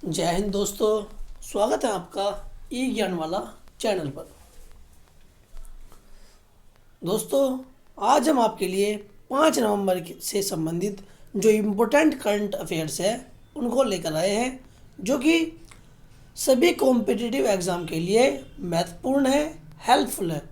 जय हिंद दोस्तों। स्वागत है आपका ई ज्ञान वाला चैनल पर। दोस्तों, आज हम आपके लिए 5 नवंबर से संबंधित जो इम्पोर्टेंट करंट अफेयर्स है उनको लेकर आए हैं, जो कि सभी कॉम्पिटिटिव एग्ज़ाम के लिए महत्वपूर्ण है, हेल्पफुल है।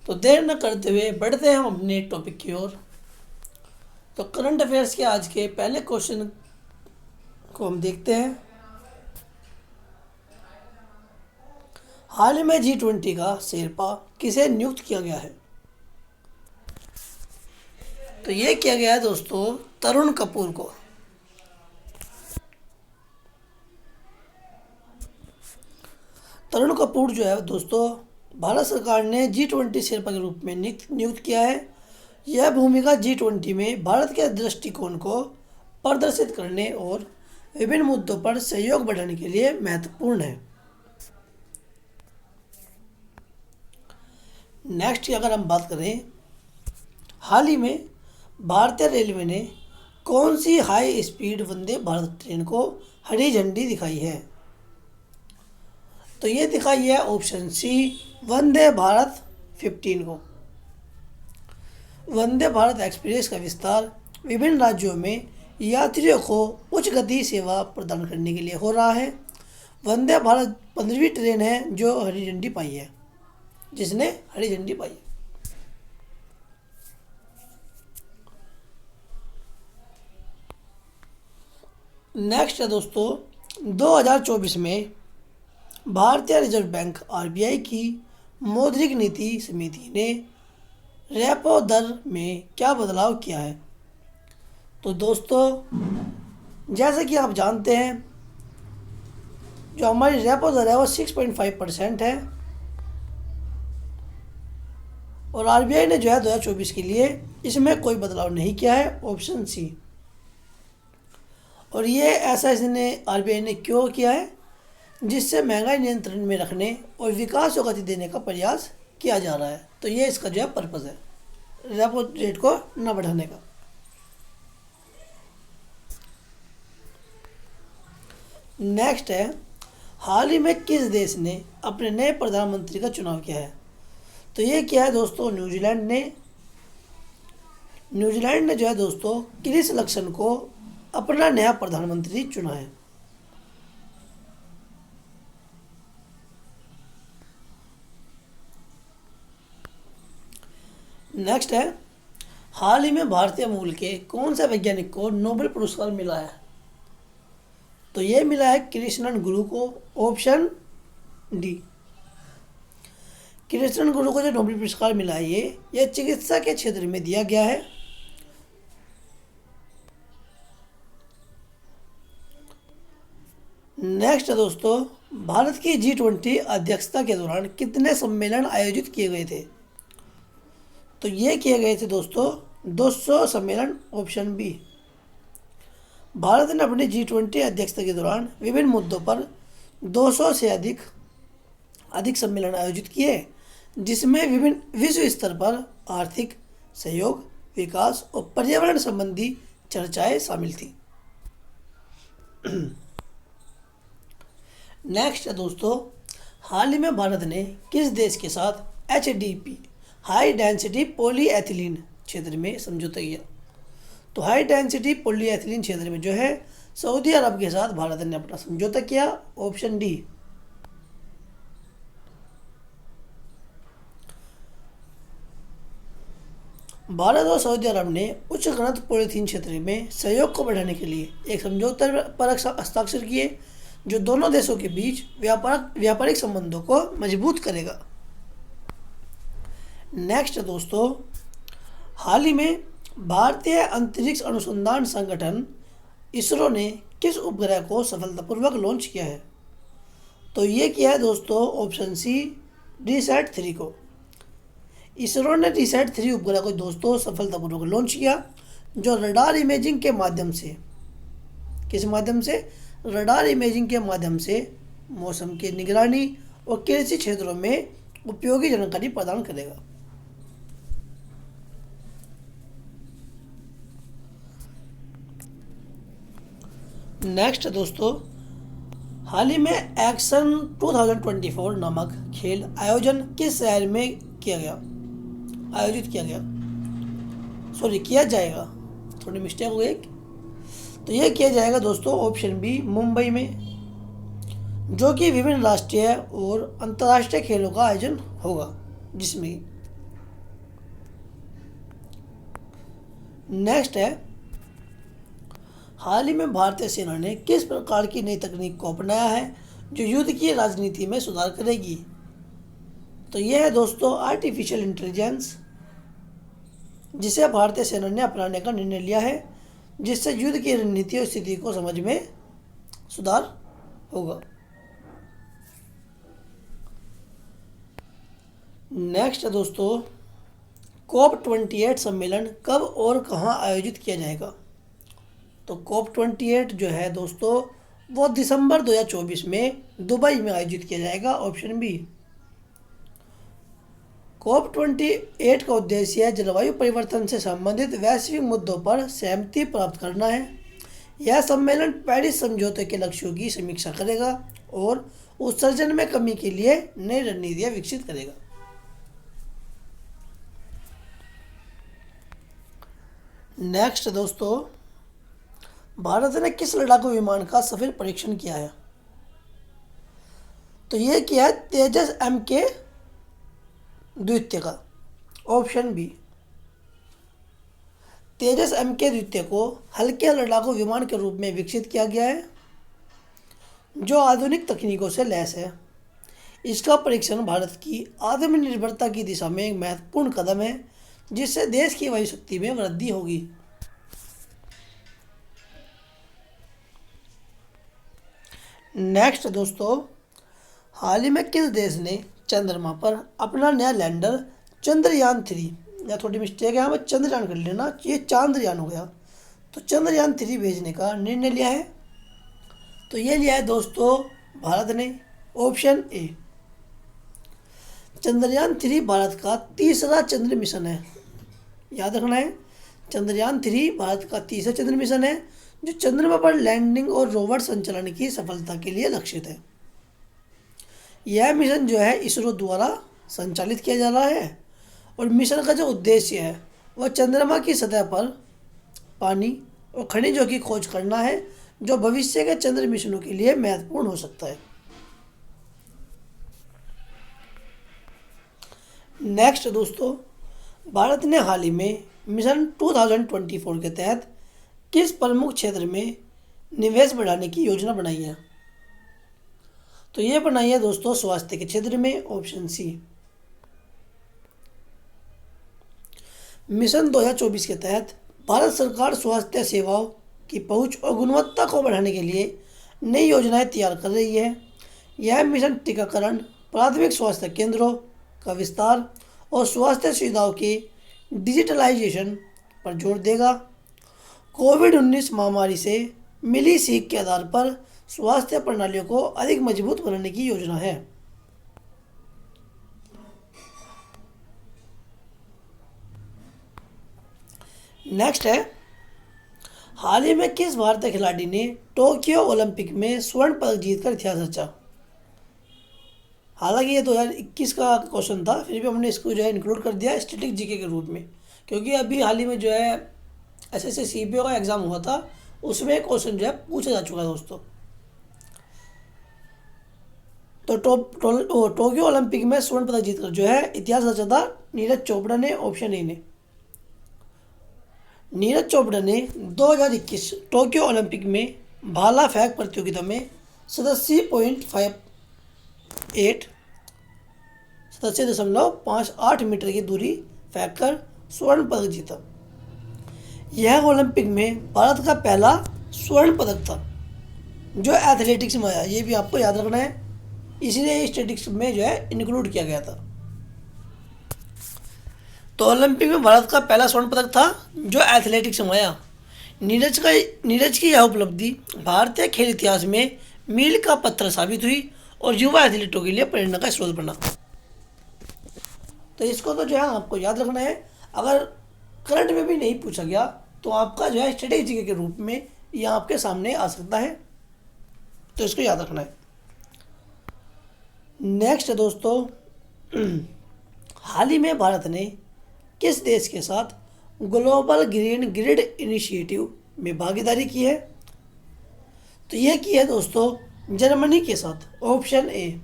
तो देर न करते हुए बढ़ते हैं हम अपने टॉपिक की ओर। तो करंट अफेयर्स के आज के पहले क्वेश्चन को हम देखते हैं। हाल ही में G20 का शेरपा किसे नियुक्त किया गया है? तो ये किया गया है दोस्तों तरुण कपूर को। तरुण कपूर जो है दोस्तों, भारत सरकार ने G20 शेरपा के रूप में नियुक्त किया है। यह भूमिका G20 में भारत के दृष्टिकोण को प्रदर्शित करने और विभिन्न मुद्दों पर सहयोग बढ़ाने के लिए महत्वपूर्ण है। नेक्स्ट की अगर हम बात करें, हाल ही में भारतीय रेलवे ने कौन सी high speed Vande Bharat train को हरी झंडी दिखाई है? तो ये दिखाई है ऑप्शन सी, वंदे भारत 15 को। वंदे भारत एक्सप्रेस का विस्तार विभिन्न राज्यों में यात्रियों को उच्च गति सेवा प्रदान करने के लिए हो रहा है। वंदे भारत 15वीं ट्रेन है जो हरी झंडी पाई है, जिसने हरी झंडी पाई है। नेक्स्ट है दोस्तों, 2024 में भारतीय रिजर्व बैंक आरबीआई की मौद्रिक नीति समिति ने रेपो दर में क्या बदलाव किया है? तो दोस्तों, जैसे कि आप जानते हैं, जो हमारी रेपो दर है वो 6.5% है और आरबीआई ने जो है 2024 के लिए इसमें कोई बदलाव नहीं किया है, ऑप्शन सी। और ये ऐसा इसने आरबीआई ने क्यों किया है? जिससे महंगाई नियंत्रण में रखने और विकास को गति देने का प्रयास किया जा रहा है। तो ये इसका जो है पर्पज़ है, रेपो रेट को न बढ़ाने का। नेक्स्ट है, हाल ही में किस देश ने अपने नए प्रधानमंत्री का चुनाव किया है? तो ये किया है दोस्तों न्यूजीलैंड ने। न्यूजीलैंड ने जो है दोस्तों क्रिस लक्सन को अपना नया प्रधानमंत्री चुना है। नेक्स्ट है, हाल ही में भारतीय मूल के कौन से वैज्ञानिक को नोबेल पुरस्कार मिला है? तो ये मिला है कृष्णन गुरु को, ऑप्शन डी। कृष्णन गुरु को जो नोबेल पुरस्कार मिला है ये चिकित्सा के क्षेत्र में दिया गया है। नेक्स्ट है दोस्तों, भारत की G20 अध्यक्षता के दौरान कितने सम्मेलन आयोजित किए गए थे? तो ये किए गए थे दोस्तों 200 सम्मेलन, ऑप्शन बी। भारत ने अपनी G20 अध्यक्षता के दौरान विभिन्न मुद्दों पर 200 से अधिक सम्मेलन आयोजित किए, जिसमें विभिन्न विश्व स्तर पर आर्थिक सहयोग, विकास और पर्यावरण संबंधी चर्चाएं शामिल थी। नेक्स्ट है दोस्तों, हाल ही में भारत ने किस देश के साथ HDP हाई डेंसिटी पॉलीएथिलीन क्षेत्र में समझौता किया? तो हाई डेंसिटी पॉलीएथिलीन क्षेत्र में जो है सऊदी अरब के साथ भारत ने अपना समझौता किया, ऑप्शन डी। भारत और सऊदी अरब ने उच्च घनत्व पॉलीथीन क्षेत्र में सहयोग को बढ़ाने के लिए एक समझौता पर हस्ताक्षर किए, जो दोनों देशों के बीच व्यापारिक संबंधों को मजबूत करेगा। नेक्स्ट दोस्तों, हाल ही में भारतीय अंतरिक्ष अनुसंधान संगठन इसरो ने किस उपग्रह को सफलतापूर्वक लॉन्च किया है? तो ये किया है दोस्तों ऑप्शन सी, DSAT-3 को। इसरो ने DSAT-3 उपग्रह को दोस्तों सफलतापूर्वक लॉन्च किया, जो रडार इमेजिंग के माध्यम से, किस माध्यम से? रडार इमेजिंग के माध्यम से मौसम की निगरानी और कृषि क्षेत्रों में उपयोगी जानकारी प्रदान करेगा। नेक्स्ट दोस्तों, हाल ही में एक्शन 2024 नामक खेल आयोजन किस शहर में किया गया आयोजित किया गया सॉरी किया जाएगा, थोड़ी मिस्टेक हो गई। तो यह किया जाएगा दोस्तों ऑप्शन बी, मुंबई में, जो कि विभिन्न राष्ट्रीय और अंतर्राष्ट्रीय खेलों का आयोजन होगा जिसमें। नेक्स्ट है, हाल ही में भारतीय सेना ने किस प्रकार की नई तकनीक को अपनाया है जो युद्ध की राजनीति में सुधार करेगी। तो यह है दोस्तों आर्टिफिशियल इंटेलिजेंस, जिसे भारतीय सेना ने अपनाने का निर्णय लिया है, जिससे युद्ध की रणनीति और स्थिति को समझ में सुधार होगा। नेक्स्ट है दोस्तों, COP28 सम्मेलन कब और कहां आयोजित किया जाएगा। तो COP28 जो है दोस्तों वो दिसंबर 2024 में दुबई में आयोजित किया जाएगा, ऑप्शन बी। COP28 का उद्देश्य है जलवायु परिवर्तन से संबंधित वैश्विक मुद्दों पर सहमति प्राप्त करना है। यह सम्मेलन पेरिस समझौते के लक्ष्यों की समीक्षा करेगा और उत्सर्जन में कमी के लिए नई रणनीतियां विकसित करेगा। नेक्स्ट दोस्तों, भारत ने किस लड़ाकू विमान का सफल परीक्षण किया है। तो यह किया है तेजस MK द्वितीय का, ऑप्शन बी। तेजस MK द्वितीय को हल्के लड़ाकू विमान के रूप में विकसित किया गया है, जो आधुनिक तकनीकों से लैस है। इसका परीक्षण भारत की आत्मनिर्भरता की दिशा में एक महत्वपूर्ण कदम है, जिससे देश की वायु शक्ति में वृद्धि होगी। नेक्स्ट दोस्तों, हाल ही में किस देश ने चंद्रमा पर अपना नया लैंडर चंद्रयान-3, या थोड़ी मिस्टेक है यहाँ पर चंद्रयान कर लेना, ये चांद्रयान हो गया, तो चंद्रयान-3 भेजने का निर्णय लिया है। तो ये लिया है दोस्तों भारत ने, ऑप्शन ए। चंद्रयान-3 भारत का तीसरा चंद्र मिशन है, याद रखना है। चंद्रयान-3 भारत का तीसरा चंद्र मिशन है, जो चंद्रमा पर लैंडिंग और रोवर संचालन की सफलता के लिए लक्षित है। यह मिशन जो है इसरो द्वारा संचालित किया जा रहा है, और मिशन का जो उद्देश्य है वह चंद्रमा की सतह पर पानी और खनिजों की खोज करना है, जो भविष्य के चंद्र मिशनों के लिए महत्वपूर्ण हो सकता है। नेक्स्ट दोस्तों, भारत ने हाल ही में मिशन 2024 के तहत किस प्रमुख क्षेत्र में निवेश बढ़ाने की योजना बनाई है। तो ये बनाई है दोस्तों स्वास्थ्य के क्षेत्र में, ऑप्शन सी। मिशन 2024 के तहत भारत सरकार स्वास्थ्य सेवाओं की पहुंच और गुणवत्ता को बढ़ाने के लिए नई योजनाएं तैयार कर रही है। यह मिशन टीकाकरण, प्राथमिक स्वास्थ्य केंद्रों का विस्तार और स्वास्थ्य सुविधाओं के डिजिटलाइजेशन पर जोर देगा। कोविड-19 महामारी से मिली सीख के आधार पर स्वास्थ्य प्रणालियों को अधिक मजबूत बनाने की योजना है। नेक्स्ट है, हाल ही में किस भारतीय खिलाड़ी ने टोक्यो ओलंपिक में स्वर्ण पदक जीतकर इतिहास रचा। हालांकि ये 2021 का क्वेश्चन था, फिर भी हमने इसको जो है इंक्लूड कर दिया स्टैटिक जीके के रूप में, क्योंकि अभी हाल ही में जो है SSC CPO का एग्ज़ाम हुआ था, उसमें क्वेश्चन जो है पूछा जा चुका है दोस्तों। तो टोक्यो ओलंपिक में स्वर्ण पदक जीतकर जो है इतिहास रचा था नीरज चोपड़ा ने, ऑप्शन ए ने। नीरज चोपड़ा ने 2021 टोक्यो ओलंपिक में भाला फेंक प्रतियोगिता में 87.58 मीटर की दूरी फेंककर स्वर्ण पदक जीता। यह ओलंपिक में भारत का पहला स्वर्ण पदक था जो एथलेटिक्स में आया, ये भी आपको याद रखना है, इसलिए स्टैटिक्स में जो है इंक्लूड किया गया था। तो ओलंपिक में भारत का पहला स्वर्ण पदक था जो एथलेटिक्स में आया। नीरज की यह उपलब्धि भारतीय खेल इतिहास में मील का पत्थर साबित हुई और युवा एथलीटों के लिए प्रेरणा का स्रोत बना। तो इसको तो जो है आपको याद रखना है, अगर करंट में भी नहीं पूछा गया तो आपका जो है स्ट्रेटेजी के रूप में यहाँ आपके सामने आ सकता है, तो इसको याद रखना है। नेक्स्ट है दोस्तों, हाल ही में भारत ने किस देश के साथ ग्लोबल ग्रीन ग्रिड इनिशिएटिव में भागीदारी की है? तो यह की है दोस्तों जर्मनी के साथ, ऑप्शन ए।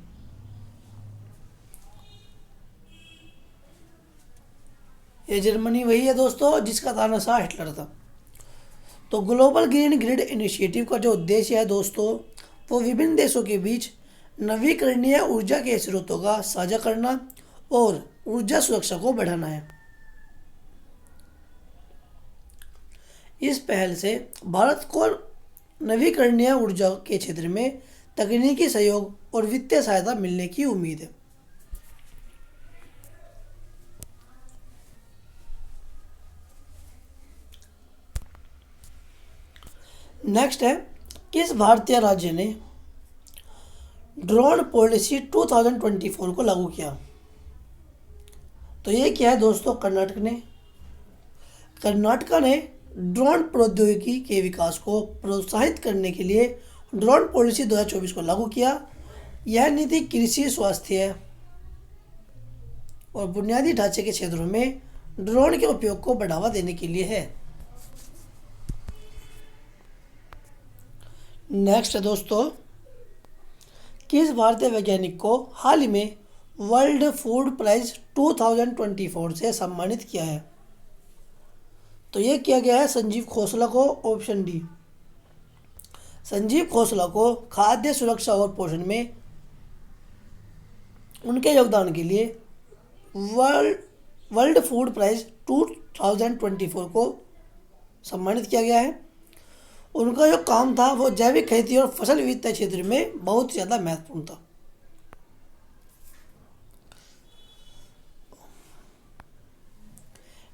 ये जर्मनी वही है दोस्तों जिसका तानाशाह हिटलर था। तो ग्लोबल ग्रीन ग्रिड इनिशिएटिव का जो उद्देश्य है दोस्तों, वो विभिन्न देशों के बीच नवीकरणीय ऊर्जा के स्रोतों का साझा करना और ऊर्जा सुरक्षा को बढ़ाना है। इस पहल से भारत को नवीकरणीय ऊर्जा के क्षेत्र में तकनीकी सहयोग और वित्तीय सहायता मिलने की उम्मीद है। नेक्स्ट है, किस भारतीय राज्य ने ड्रोन पॉलिसी 2024 को लागू किया? तो ये क्या है दोस्तों, कर्नाटक ने। कर्नाटक ने ड्रोन प्रौद्योगिकी के विकास को प्रोत्साहित करने के लिए ड्रोन पॉलिसी 2024 को लागू किया। यह नीति कृषि, स्वास्थ्य और बुनियादी ढांचे के क्षेत्रों में ड्रोन के उपयोग को बढ़ावा देने के लिए है। नेक्स्ट है दोस्तों, किस भारतीय वैज्ञानिक को हाल ही में वर्ल्ड फूड प्राइज 2024 से सम्मानित किया है? तो ये किया गया है संजीव खोसला को, ऑप्शन डी। संजीव खोसला को खाद्य सुरक्षा और पोषण में उनके योगदान के लिए वर्ल्ड फूड प्राइज 2024 को सम्मानित किया गया है। उनका जो काम था वो जैविक खेती और फसल विविधता क्षेत्र में बहुत ज़्यादा महत्वपूर्ण था।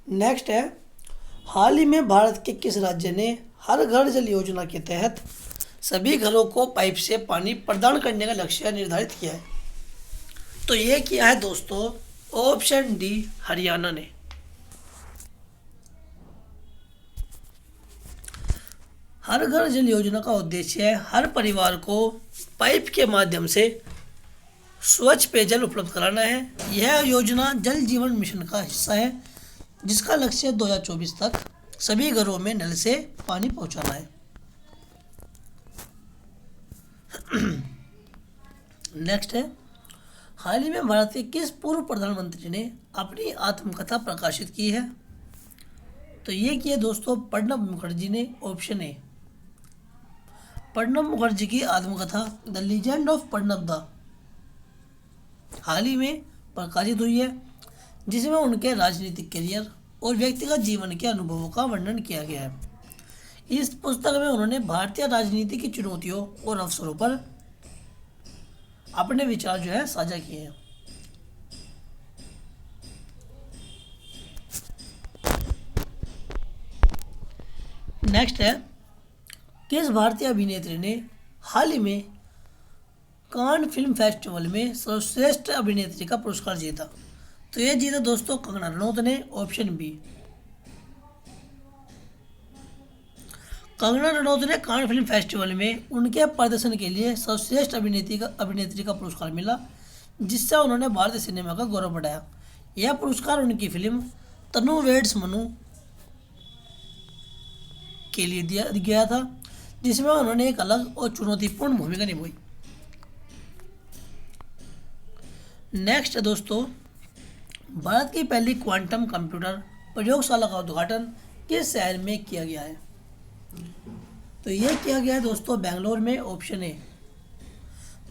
नेक्स्ट है, हाल ही में भारत के किस राज्य ने हर घर जल योजना के तहत सभी घरों को पाइप से पानी प्रदान करने का लक्ष्य निर्धारित किया है? तो ये किया है दोस्तों, ऑप्शन डी, हरियाणा ने। हर घर जल योजना का उद्देश्य है हर परिवार को पाइप के माध्यम से स्वच्छ पेयजल उपलब्ध कराना है। यह योजना जल जीवन मिशन का हिस्सा है, जिसका लक्ष्य 2024 तक सभी घरों में नल से पानी पहुंचाना है। नेक्स्ट है, हाल ही में भारत के किस पूर्व प्रधानमंत्री ने अपनी आत्मकथा प्रकाशित की है? तो ये किया दोस्तों प्रणब मुखर्जी ने, ऑप्शन ए। प्रणब मुखर्जी की आत्मकथा द लीजेंड ऑफ प्रणब दा हाल ही में प्रकाशित हुई है, जिसमें उनके राजनीतिक करियर और व्यक्तिगत जीवन के अनुभवों का वर्णन किया गया है। इस पुस्तक में उन्होंने भारतीय राजनीति की चुनौतियों और अवसरों पर अपने विचार जो है साझा किए हैं। नेक्स्ट है, किस भारतीय अभिनेत्री ने हाल ही में कान फिल्म फेस्टिवल में सर्वश्रेष्ठ अभिनेत्री का पुरस्कार जीता? तो ये जीता दोस्तों कंगना रनौत ने, ऑप्शन बी। कंगना रनौत ने कान फिल्म फेस्टिवल में उनके प्रदर्शन के लिए सर्वश्रेष्ठ अभिनेत्री का पुरस्कार मिला, जिससे उन्होंने भारतीय सिनेमा का गौरव बढ़ाया। यह पुरस्कार उनकी फिल्म तनु वेड्स मनु के लिए दिया गया था, जिसमें उन्होंने एक अलग और चुनौतीपूर्ण भूमिका निभाई। नेक्स्ट है दोस्तों, भारत की पहली क्वांटम कंप्यूटर प्रयोगशाला का उद्घाटन किस शहर में किया गया है? तो यह किया गया है दोस्तों बेंगलोर में, ऑप्शन ए।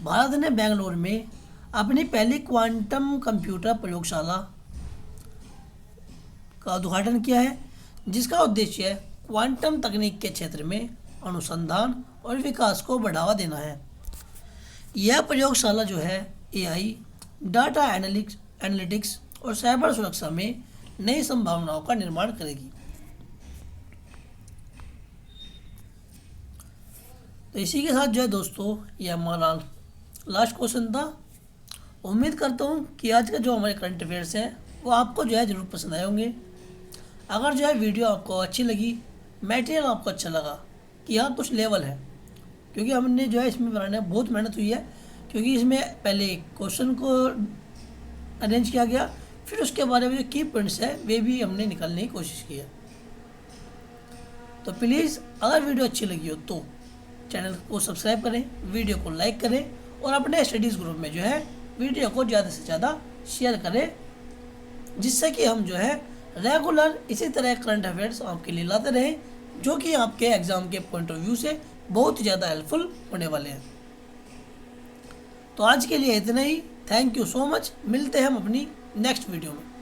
भारत ने बेंगलोर में अपनी पहली क्वांटम कंप्यूटर प्रयोगशाला का उद्घाटन किया है, जिसका उद्देश्य है क्वांटम तकनीक के क्षेत्र में अनुसंधान और विकास को बढ़ावा देना है। यह प्रयोगशाला जो है एआई, डाटा एनालिटिक्स और साइबर सुरक्षा में नई संभावनाओं का निर्माण करेगी। तो इसी के साथ जो है दोस्तों यह हमारा लास्ट क्वेश्चन था। उम्मीद करता हूँ कि आज का जो हमारे करंट अफेयर्स हैं वो आपको जो है ज़रूर पसंद आए होंगे। अगर जो है वीडियो आपको अच्छी लगी, मटेरियल आपको अच्छा लगा, कि हाँ कुछ लेवल है, क्योंकि हमने जो है इसमें बनाने में बहुत मेहनत हुई है, क्योंकि इसमें पहले क्वेश्चन को अरेंज किया गया, फिर उसके बारे में जो की पॉइंट्स है वे भी हमने निकालने की कोशिश की है। तो प्लीज़ अगर वीडियो अच्छी लगी हो तो चैनल को सब्सक्राइब करें, वीडियो को लाइक करें और अपने स्टडीज़ ग्रुप में जो है वीडियो को ज़्यादा से ज़्यादा शेयर करें, जिससे कि हम जो है रेगुलर इसी तरह करंट अफेयर्स आपके लिए लाते रहें, जो कि आपके एग्ज़ाम के पॉइंट ऑफ व्यू से बहुत ज़्यादा हेल्पफुल होने वाले हैं। तो आज के लिए इतना ही। Thank you so much. मिलते हैं हम अपनी नेक्स्ट वीडियो में।